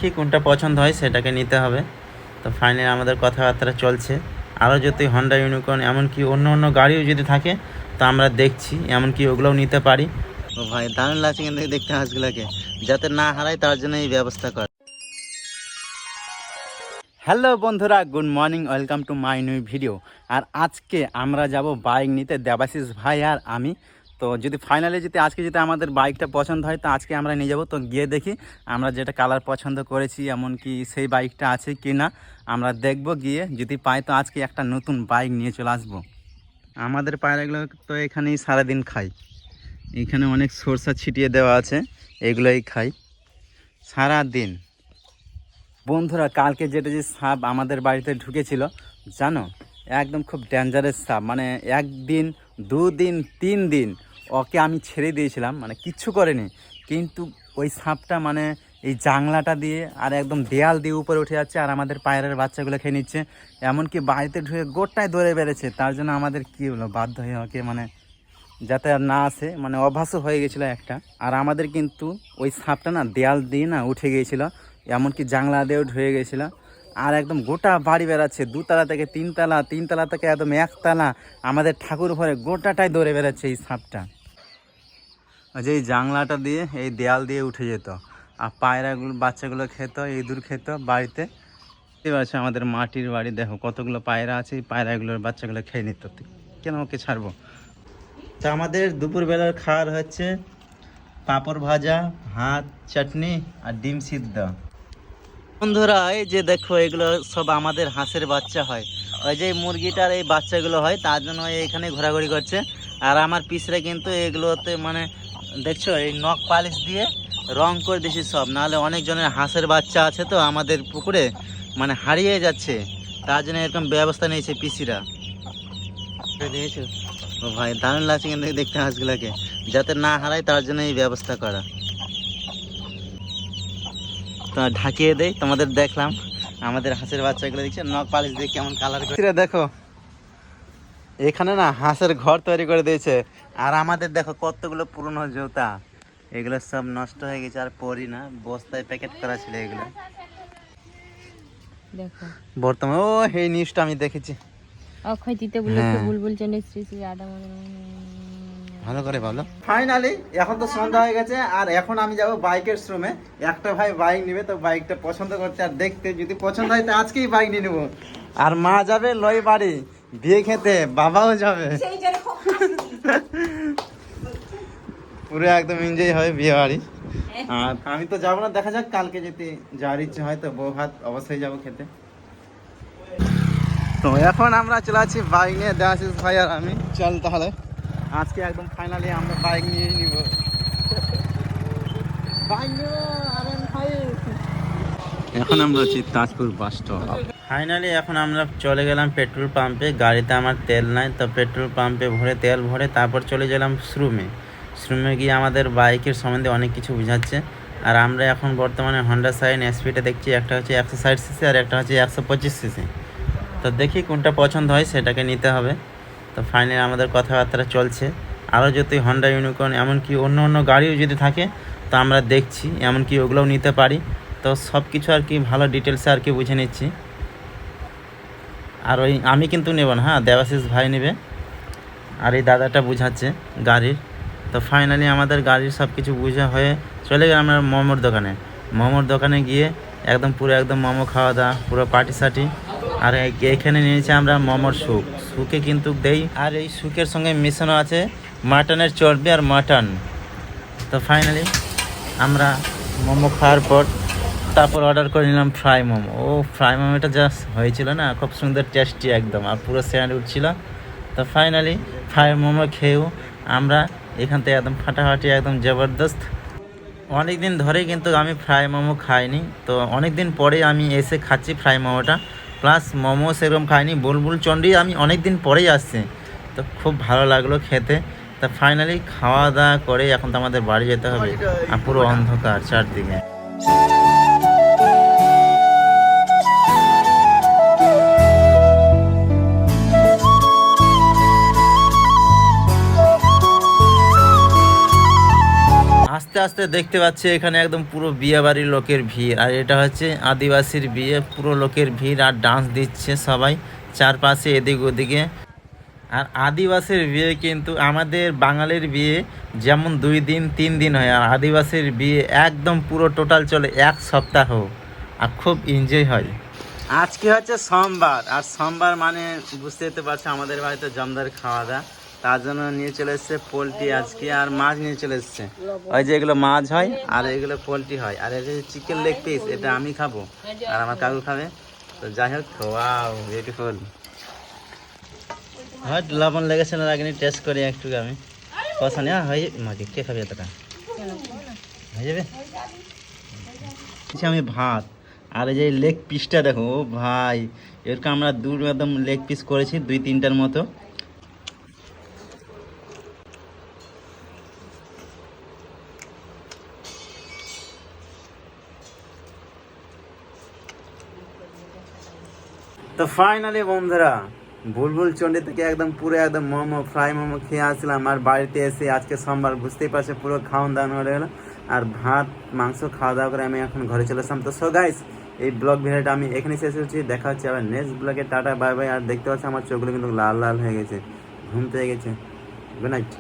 কি কোনটা পছন্দ হয় সেটাকে নিতে হবে। তো ফাইনালি আমাদের কথাবার্তা চলছে। আরও যদি হন্ডা ইউনিকর্ন এমনকি অন্য অন্য গাড়িও যদি থাকে তো আমরা দেখছি, এমনকি ওগুলোও নিতে পারি। ও ভাই দারুণ লাগছে কিন্তু দেখতে হাঁসগুলোকে, যাতে না হারাই তার জন্য এই ব্যবস্থা কর। হ্যালো বন্ধুরা, good morning, welcome to my new video. আর আজকে আমরা যাব বাইক নিতে, দেবাশিস ভাই আর আমি। তো যদি ফাইনালি আজকে আমাদের বাইকটা পছন্দ হয় তো আজকে আমরা নিয়ে যাবো। তো গিয়ে দেখি আমরা যেটা কালার পছন্দ করেছি এমনকি সেই বাইকটা আছে কি না আমরা দেখব। গিয়ে যদি পাই তো আজকে একটা নতুন বাইক নিয়ে চলে আসবো। আমাদের পায়রাগুলো তো এখানেই সারাদিন খাই, এখানে অনেক সরষা ছিটিয়ে দেওয়া আছে, এগুলোই খাই সারাদিন। বন্ধুরা কালকে যেটা যে সাপ আমাদের বাড়িতে ঢুকেছিল জানো, একদম খুব ডেঞ্জারাস সাপ। মানে একদিন, দুদিন, 3 দিন ওকে আমি ছেড়ে দিয়েছিলাম, মানে কিচ্ছু করেনি, কিন্তু ওই সাপটা মানে এই জাংলাটা দিয়ে আর একদম দেয়াল দিয়ে উপরে উঠে যাচ্ছে আর আমাদের পায়রার বাচ্চাগুলো খেয়ে নিচ্ছে। এমনকি বাড়িতে ঢুকে গোটায় দৌড়ে বেড়েছে। তার জন্য আমাদের কী হলো, বাধ্য হয়ে ওকে মানে যাতে আর না আসে, মানে অভ্যাসও হয়ে গেছিলো একটা। আর আমাদের কিন্তু ওই সাপটা না দেয়াল দিয়ে না উঠে গিয়েছিলো, এমনকি জাংলা দিয়েও ঢুয়ে গেছিলো। আর একদম গোটা বাড়ি বেড়াচ্ছে, 2তলা থেকে 3তলা, 3তলা থেকে একদম 1তলা, আমাদের ঠাকুর ঘরে গোটাটাই দৌড়ে বেড়াচ্ছে এই সাপটা। যে এই জাংলাটা দিয়ে এই দেয়াল দিয়ে উঠে যেত আর পায়রাগুলো বাচ্চাগুলো খেত, ইঁদুর খেত বাড়িতে। ঠিক আছে, আমাদের মাটির বাড়ি, দেখো কতগুলো পায়রা আছে, এই পায়রাগুলোর বাচ্চাগুলো খেয়ে নিত। কেন ওকে ছাড়বো। তা আমাদের দুপুরবেলার খাওয়ার হচ্ছে পাঁপড় ভাজা, ভাত, চাটনি আর ডিম সিদ্ধ। বন্ধুরা এই যে দেখো, এগুলো সব আমাদের হাঁসের বাচ্চা হয়। ওই যে মুরগিটার এই বাচ্চাগুলো হয়, তার জন্য এখানে ঘোরাঘুরি করছে। আর আমার পিছরে কিন্তু এগুলোতে মানে দেখছো এই নখ পালিশ দিয়ে রং করে দিয়েছি সব, নাহলে অনেকজনের হাঁসের বাচ্চা আছে তো আমাদের পুকুরে, মানে হারিয়ে যাচ্ছে, তার জন্য এরকম ব্যবস্থা নিয়েছে পিসিরা। দেখেছো ও ভাই দারুণ লাগছে কিন্তু দেখতে হাঁসগুলোকে, যাতে না হারাই তার জন্য এই ব্যবস্থা করা। তো ঢাকিয়ে দেই, তোমাদের দেখলাম আমাদের হাঁসের বাচ্চাগুলো দেখছে নখ পালিশ দিয়ে কেমন কালার করে। দেখো এখানে না হাঁসের ঘর তৈরি করে দিয়েছে। আর আমাদের দেখো কতগুলো পুরনো জুতা, এগুলো সব নষ্ট হয়ে গেছে, আর পরি না, বস্তায় প্যাকেট করা ছিল এগুলো। দেখো বর্তমানে ও এই নিউজটা আমি দেখেছি। ভালো করে ভালো। ফাইনালি এখন তো সন্ধ্যা হয়ে গেছে আর এখন আমি যাব বাইকের শোরুমে। একটা ভাই বাইক নিবে, তো বাইকটা পছন্দ করছে আর দেখতে, যদি পছন্দ হয় তো আজকেই বাইক নিয়ে নেবো। আর মা যাবে লয় বাড়ি বিয়ে খেতে, বাবাও যাবে, পুরো একদম এনজয় হবে বিয়ে বাড়ি। আর আমি তো যাবো না, দেখা যাক কালকে যদি যাওয়ার ইচ্ছে হয় তো বউ ভাত অবশ্যই যাবো খেতে। তো এখন আমরা চলে আছি বাইক নিয়ে, দেওয়াশিস ভাই আর আমি। চল তাহলে আজকে একদম ফাইনালি আমরা বাইক নিয়ে নিব। এখন আমরা আছি তাজপুর বাস স্টপ। ফাইনালি এখন আমরা চলে গেলাম পেট্রোল পাম্পে। গাড়িতে আমার তেল নাই, তো পেট্রোল পাম্পে তেল ভরে তারপর চলে গেলাম শোরুমে গিয়ে আমাদের বাইকের সম্বন্ধে অনেক কিছু বোঝাচ্ছে। আর আমরা এখন বর্তমানে হন্ডা সাইন এসপিটা দেখছি, একটা হচ্ছে 160 সিসি আর একটা হচ্ছে 125 সিসি। তো দেখি কোনটা পছন্দ হয় সেটাকে নিতে হবে। তো ফাইনালি আমাদের কথাবার্তা চলছে। আরও যদি হন্ডা ইউনিকর্ন এমনকি অন্য অন্য গাড়িও যদি থাকে তো আমরা দেখছি, এমনকি ওগুলোও নিতে পারি। তো সব কিছু আর কি ভালো ডিটেলসে আর কি বুঝে নিচ্ছি। আর ওই আমি কিন্তু নেব না, হ্যাঁ দেবাশিস ভাই নেবে, আর এই দাদাটা বুঝাচ্ছে গাড়ির। তো ফাইনালি আমাদের গাড়ির সব কিছু বুঝা হয়ে চলে গেলাম আমরা মোমোর দোকানে গিয়ে একদম মোমো খাওয়া দাওয়া, পুরো পার্টি সার্টি। আর এইখানে নিয়েছি আমরা মোমোর শুকে কিন্তু দেই, আর এই শুকের সঙ্গে মেশানো আছে মাটনের চর্বি আর মাটন। তো ফাইনালি আমরা মোমো খাওয়ার পর তারপর অর্ডার করে নিলাম ফ্রাই মোমো। ও ফ্রাই মোমোটা জাস্ট হয়েছিল না, খুব সুন্দর টেস্টি একদম, আর পুরো স্যান্ড উঠছিল। তো ফাইনালি ফ্রাই মোমো খেয়েও আমরা এখান থেকে একদম ফাটাফাটি, একদম জবরদস্ত। অনেক দিন ধরেই কিন্তু আমি ফ্রাই মোমো খাইনি, তো অনেক দিন পরে আমি এসে খাচ্ছি ফ্রাই মোমোটা। প্লাস মোমো সেরকম খাইনি, বুলবুল চন্ডী আমি অনেক দিন পরেই আসছি, তো খুব ভালো লাগলো খেতে। তা ফাইনালি খাওয়া দাওয়া করে এখন তো আমাদের বাড়ি যেতে হবে, আর পুরো অন্ধকার চারদিকে। আস্তে আস্তে তো দেখতে পাচ্ছি এখানে একদম পুরো বিয়ে বাড়ির লোকের ভিড়, আর এটা হচ্ছে আদিবাসীর বিয়ে, পুরো লোকের ভিড় আর ডান্স দিচ্ছে সবাই চারপাশে এদিক ওদিকে। আর আদিবাসীর বিয়ে কিন্তু আমাদের বাঙালির বিয়ে যেমন 2 দিন 3 দিন হয়, আর আদিবাসীর বিয়ে একদম পুরো টোটাল চলে 1 সপ্তাহ, আর খুব এনজয় হয়। আজকে হচ্ছে সোমবার, আর সোমবার মানে বুঝতে যেতে পারছো আমাদের বাড়িতে জমদার খাওয়া দাওয়া, তার জন্য নিয়ে চলে এসছে পোলট্রি আজকে, আর মাছ নিয়ে চলে এসছে। ওই যে এগুলো মাছ হয় আর এগুলো পোলট্রি হয়, আর এটা চিকেন লেগ পিস, এটা আমি খাবো আর আমার কাকু খাবে। তো যাই হোক, ওয়াও বিউটিফুল। হ্যাঁ লবণ লেগেছে না লাগেনি, টেস্ট করি একটু আমি। পছন্দ হ্যাঁ হয়ে মাকে কে খাবে এতটা, হয়ে যাবে। আমি ভাত আর এই যে লেগ পিসটা দেখো, ও ভাই এরকম আমরা একদম লেগ পিস করেছি 2-3টার মতো। তো ফাইনালি বন্ধুরা, বুলবুল চন্ডী থেকে একদম পুরো একদম মোমো ফ্রাই মোমো খেয়ে আসলাম, আর বাড়িতে এসে আজকে সোমবার বুঝতেই পারছে পুরো খাওয়ান দাওয়ান হয়ে গেলো, আর ভাত মাংস খাওয়া দাওয়া করে আমি এখন ঘরে চলে আসলাম। তো সো গাইস, এই ব্লগ ভিডিওটা আমি এখানে শেষ করছি, দেখা হচ্ছে আবার নেক্সট ব্লগে। Tata bye bye. আর দেখতে পাচ্ছি আমার চোখগুলো কিন্তু লাল লাল হয়ে গেছে, ঘুম পেয়ে গেছে। Good night.